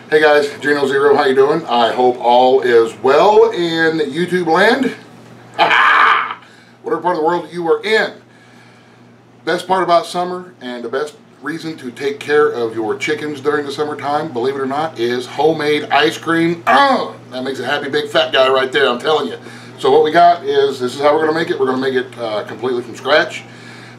Hey guys, Gino Zero, how you doing? I hope all is well in YouTube land. Whatever part of the world you are in. Best part about summer and the best reason to take care of your chickens during the summertime, believe it or not, is homemade ice cream. Oh, that makes a happy big fat guy right there, I'm telling you. So what we got is, this is how we're going to make it. We're going to make it completely from scratch.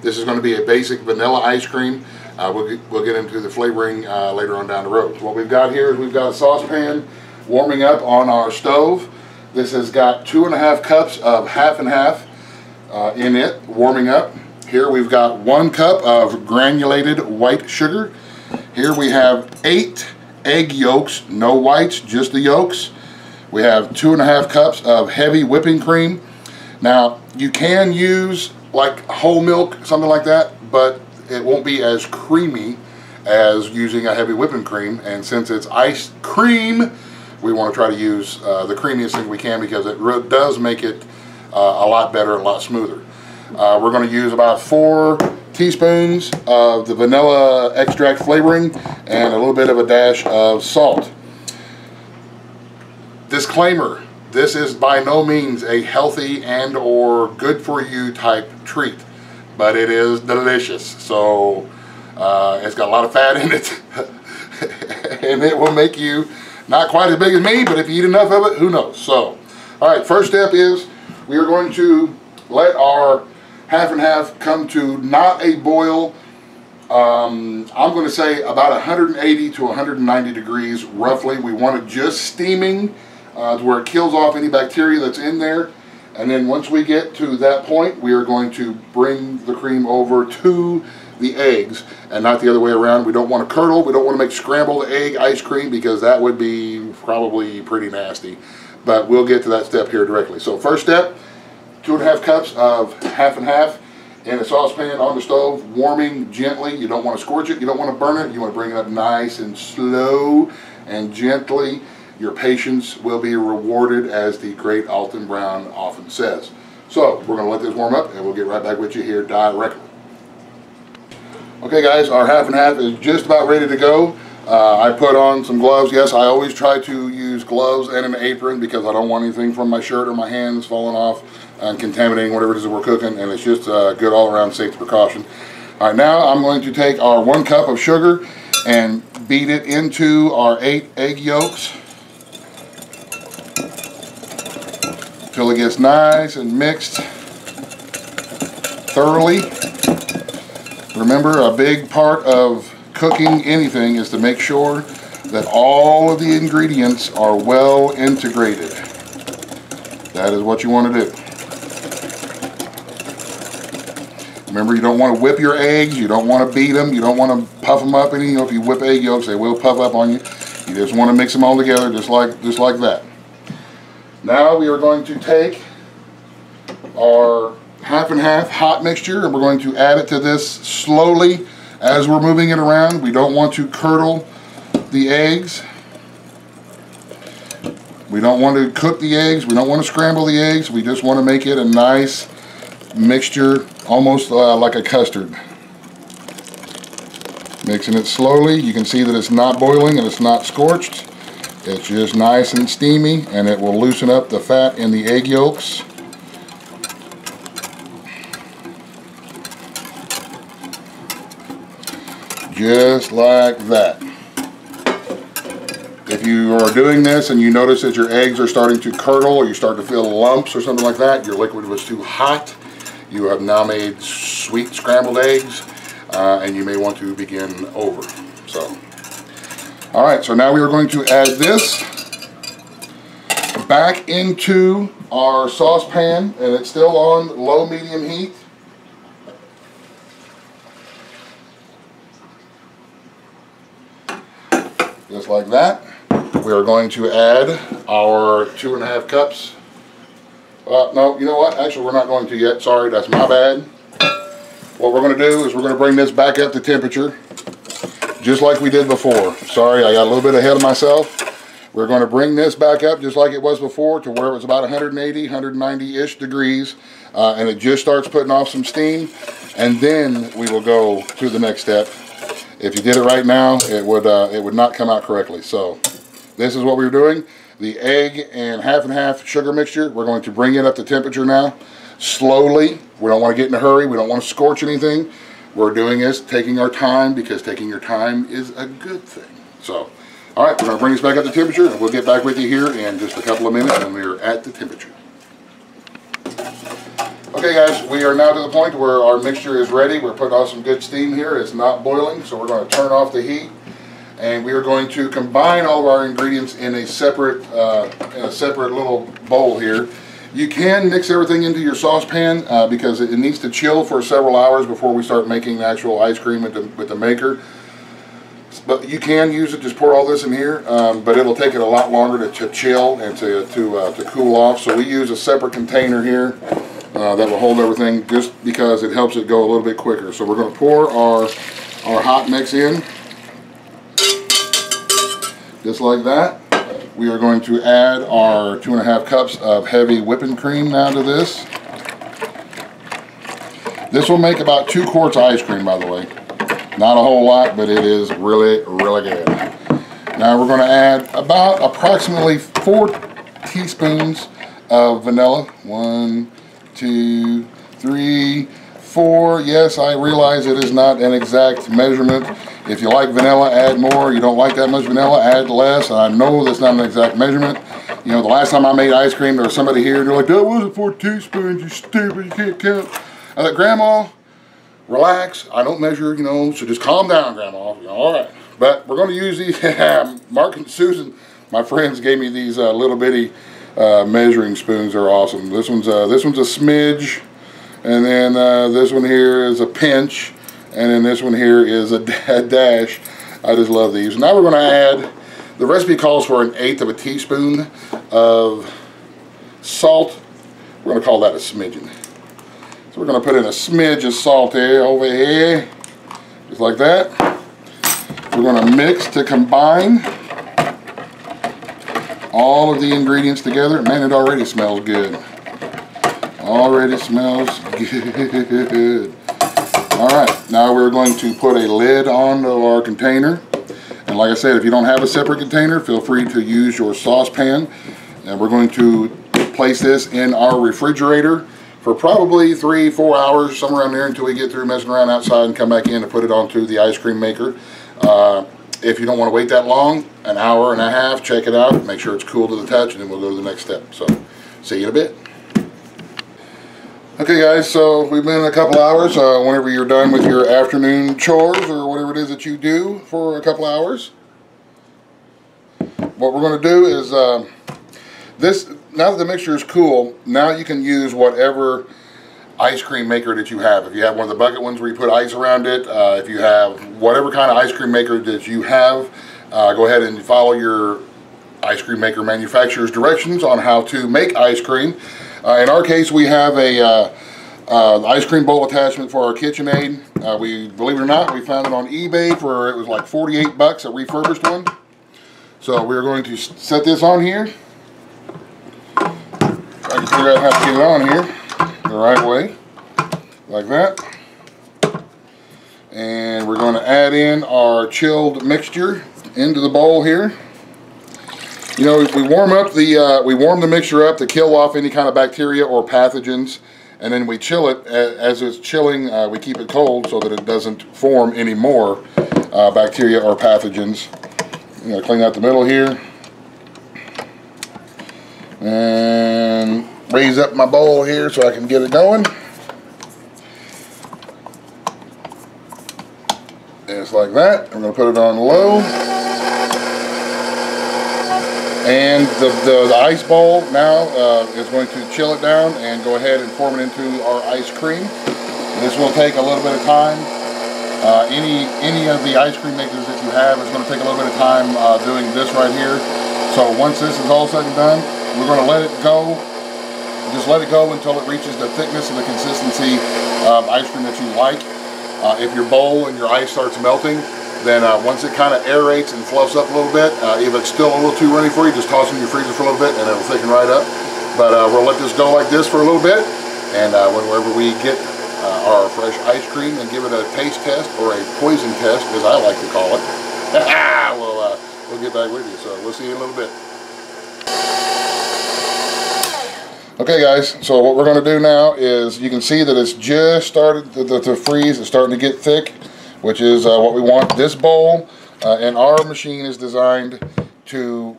This is going to be a basic vanilla ice cream. We'll get into the flavoring later on down the road. So what we've got here is we've got a saucepan warming up on our stove. This has got 2.5 cups of half and half in it, warming up. Here we've got 1 cup of granulated white sugar. Here we have 8 egg yolks, no whites, just the yolks. We have 2.5 cups of heavy whipping cream. Now, you can use like whole milk, something like that, but it won't be as creamy as using a heavy whipping cream. And since it's ice cream, we want to try to use the creamiest thing we can, because it does make it a lot better and a lot smoother. We're going to use about 4 teaspoons of the vanilla extract flavoring and a little bit of a dash of salt. Disclaimer, this is by no means a healthy and or good for you type treat, but it is delicious. So it's got a lot of fat in it and it will make you not quite as big as me, but if you eat enough of it, who knows. So alright, first step is we are going to let our half and half come to not a boil. I'm going to say about 180 to 190 degrees roughly. We want it just steaming to where it kills off any bacteria that's in there. And then once we get to that point, we are going to bring the cream over to the eggs and not the other way around. We don't want to curdle. We don't want to make scrambled egg ice cream, because that would be probably pretty nasty. But we'll get to that step here directly. So first step, 2.5 cups of half and half in a saucepan on the stove, warming gently. You don't want to scorch it. You don't want to burn it. You want to bring it up nice and slow and gently. Your patience will be rewarded, as the great Alton Brown often says. So we're going to let this warm up and we'll get right back with you here directly. Okay guys, our half and half is just about ready to go. I put on some gloves. Yes, I always try to use gloves and an apron, because I don't want anything from my shirt or my hands falling off and contaminating whatever it is that we're cooking, and it's just a good all-around safety precaution. All right, now I'm going to take our 1 cup of sugar and beat it into our 8 egg yolks till it gets nice and mixed thoroughly. Remember, a big part of cooking anything is to make sure that all of the ingredients are well integrated. That is what you want to do. Remember, you don't want to whip your eggs, you don't want to beat them, you don't want to puff them up any. If you whip egg yolks, they will puff up on you. You just want to mix them all together just like that. Now we are going to take our half and half hot mixture and we're going to add it to this slowly as we're moving it around. We don't want to curdle the eggs. We don't want to cook the eggs. We don't want to scramble the eggs. We just want to make it a nice mixture, almost like a custard. Mixing it slowly. You can see that it's not boiling and it's not scorched. It's just nice and steamy, and it will loosen up the fat in the egg yolks. Just like that. If you are doing this and you notice that your eggs are starting to curdle, or you start to feel lumps or something like that, your liquid was too hot, you have now made sweet scrambled eggs, and you may want to begin over. So, alright, so now we are going to add this back into our saucepan, and it's still on low-medium heat. Just like that. We are going to add our 2.5 cups. No, you know what? Actually, we're not going to yet. Sorry, that's my bad. What we're going to do is we're going to bring this back up to temperature, just like we did before. Sorry, I got a little bit ahead of myself. We're going to bring this back up just like it was before, to where it was about 180, 190-ish degrees, and it just starts putting off some steam, and then we will go to the next step. If you did it right now, it would not come out correctly. So this is what we're doing. The egg and half sugar mixture, we're going to bring it up to temperature now, slowly. We don't want to get in a hurry. We don't want to scorch anything. We're doing this, taking our time, because taking your time is a good thing. So, all right, we're going to bring this back up to temperature, and we'll get back with you here in just a couple of minutes when we're at the temperature. Okay guys, we are now to the point where our mixture is ready. We're putting on some good steam here. It's not boiling, so we're going to turn off the heat. And we are going to combine all of our ingredients in a separate little bowl here. You can mix everything into your saucepan because it needs to chill for several hours before we start making the actual ice cream with the maker. But you can use it, just pour all this in here, but it'll take it a lot longer to chill and to cool off. So we use a separate container here that will hold everything, just because it helps it go a little bit quicker. So we're going to pour our hot mix in. Just like that. We are going to add our 2.5 cups of heavy whipping cream now to this. This will make about 2 quarts of ice cream, by the way. Not a whole lot, but it is really, really good. Now we're going to add about approximately 4 teaspoons of vanilla. 1, 2, 3, 4. Yes, I realize it is not an exact measurement. If you like vanilla, add more. You don't like that much vanilla, add less. I know that's not an exact measurement. You know, the last time I made ice cream, there was somebody here, and they're like, that wasn't 4 teaspoons, you stupid, you can't count. I thought, Grandma, relax. I don't measure, you know, so just calm down, Grandma. You know, all right. But we're going to use these. Mark and Susan, my friends, gave me these little bitty measuring spoons. They're awesome. This one's a smidge, and then this one here is a pinch. And then this one here is a dash. I just love these. Now we're going to add, the recipe calls for 1/8 of a teaspoon of salt. We're going to call that a smidgen. So we're going to put in a smidge of salt here, over here, just like that. We're going to mix to combine all of the ingredients together. Man, it already smells good. Already smells good. Alright, now we're going to put a lid on our container. And like I said, if you don't have a separate container, feel free to use your saucepan. And we're going to place this in our refrigerator for probably 3-4 hours, somewhere around there, until we get through messing around outside and come back in and put it onto the ice cream maker. If you don't want to wait that long, 1.5 hours, check it out, make sure it's cool to the touch, and then we'll go to the next step. So, see you in a bit. Okay guys, so we've been a couple hours. Whenever you're done with your afternoon chores or whatever it is that you do for a couple hours, what we're going to do is now that the mixture is cool, now you can use whatever ice cream maker that you have. If you have one of the bucket ones where you put ice around it, if you have whatever kind of ice cream maker that you have, go ahead and follow your ice cream maker manufacturer's directions on how to make ice cream. In our case, we have a ice cream bowl attachment for our KitchenAid. Believe it or not, we found it on eBay for, it was like 48 bucks, a refurbished one. So we're going to set this on here. I can figure out how to get it on here the right way, like that. And we're going to add in our chilled mixture into the bowl here. You know, we warm the mixture up to kill off any kind of bacteria or pathogens, and then we chill it. As it's chilling, we keep it cold so that it doesn't form any more bacteria or pathogens. I'm going to clean out the middle here and raise up my bowl here so I can get it going. Just like that. I'm going to put it on low. And the ice bowl now is going to chill it down and go ahead and form it into our ice cream. This will take a little bit of time. Any of the ice cream makers that you have is going to take a little bit of time doing this right here. So once this is all said and done, we're going to let it go. Just let it go until it reaches the thickness and the consistency of ice cream that you like. If your bowl and your ice starts melting, then once it kind of aerates and fluffs up a little bit, if it's still a little too runny for you, just toss it in your freezer for a little bit and it'll thicken right up. But we'll let this go like this for a little bit, and whenever we get our fresh ice cream and give it a taste test, or a poison test as I like to call it, we'll we'll get back with you. So we'll see you in a little bit. Okay guys, so what we're going to do now is, you can see that it's just started to freeze. It's starting to get thick, which is what we want. This bowl and our machine is designed to,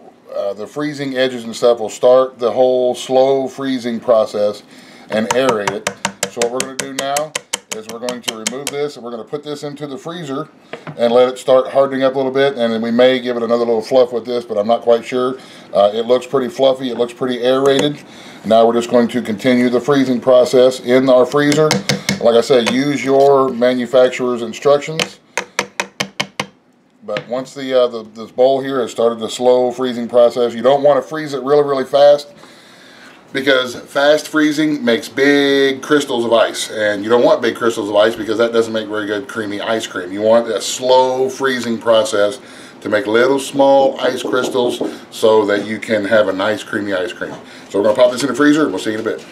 the freezing edges and stuff will start the whole slow freezing process and aerate it. So what we're going to do now is we're going to remove this and we're going to put this into the freezer and let it start hardening up a little bit, and then we may give it another little fluff with this, but I'm not quite sure. It looks pretty fluffy, it looks pretty aerated. Now we're just going to continue the freezing process in our freezer. Like I said, use your manufacturer's instructions. But once this bowl here has started the slow freezing process, you don't want to freeze it really, really fast, because fast freezing makes big crystals of ice, and you don't want big crystals of ice because that doesn't make very good creamy ice cream. You want a slow freezing process to make little small ice crystals so that you can have a nice creamy ice cream. So we're going to pop this in the freezer and we'll see you in a bit.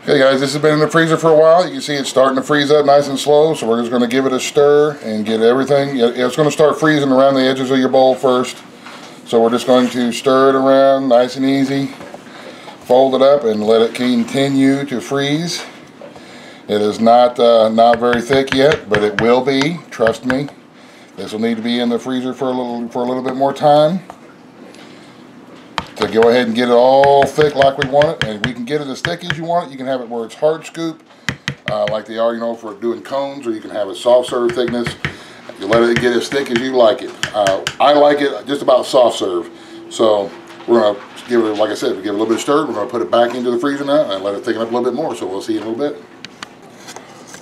Okay guys, this has been in the freezer for a while. You can see it's starting to freeze up nice and slow, so we're just going to give it a stir and get everything. It's going to start freezing around the edges of your bowl first. So we're just going to stir it around nice and easy. Fold it up and let it continue to freeze. It is not very thick yet, but it will be. Trust me. This will need to be in the freezer for a little bit more time to go ahead and get it all thick like we want it. And we can get it as thick as you want it. You can have it where it's hard scoop, like they are, for doing cones, or you can have it soft serve thickness. You let it get as thick as you like it. I like it just about soft serve. So we're gonna give it, like I said, we give it a little bit of stir. We're gonna put it back into the freezer now and let it thicken up a little bit more. So we'll see you in a little bit.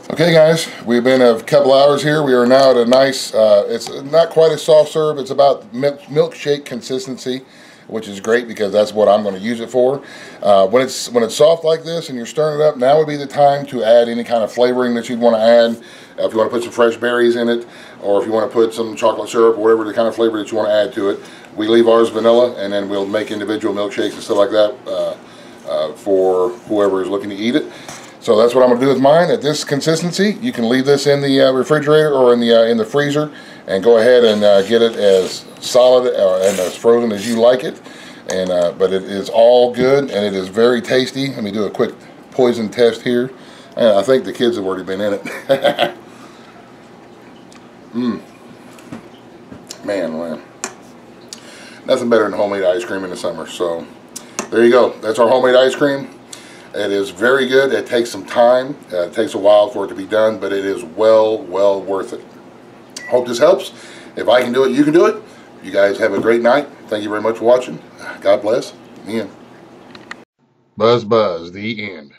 Okay guys, we've been a couple hours here. We are now at a nice, it's not quite a soft serve, it's about milkshake consistency, which is great because that's what I'm going to use it for. When it's soft like this and you're stirring it up, now would be the time to add any kind of flavoring that you'd want to add. If you want to put some fresh berries in it, or if you want to put some chocolate syrup or whatever the kind of flavor that you want to add to it. We leave ours vanilla, and then we'll make individual milkshakes and stuff like that for whoever is looking to eat it. So that's what I'm going to do with mine at this consistency. You can leave this in the refrigerator or in the freezer and go ahead and get it as solid and as frozen as you like it. And but it is all good and it is very tasty. Let me do a quick poison test here. And I think the kids have already been in it. Man. Nothing better than homemade ice cream in the summer. So there you go. That's our homemade ice cream. It is very good. It takes some time. It takes a while for it to be done, but it is well worth it. Hope this helps. If I can do it, you can do it. You guys have a great night. Thank you very much for watching. God bless. The end. Buzz, the end.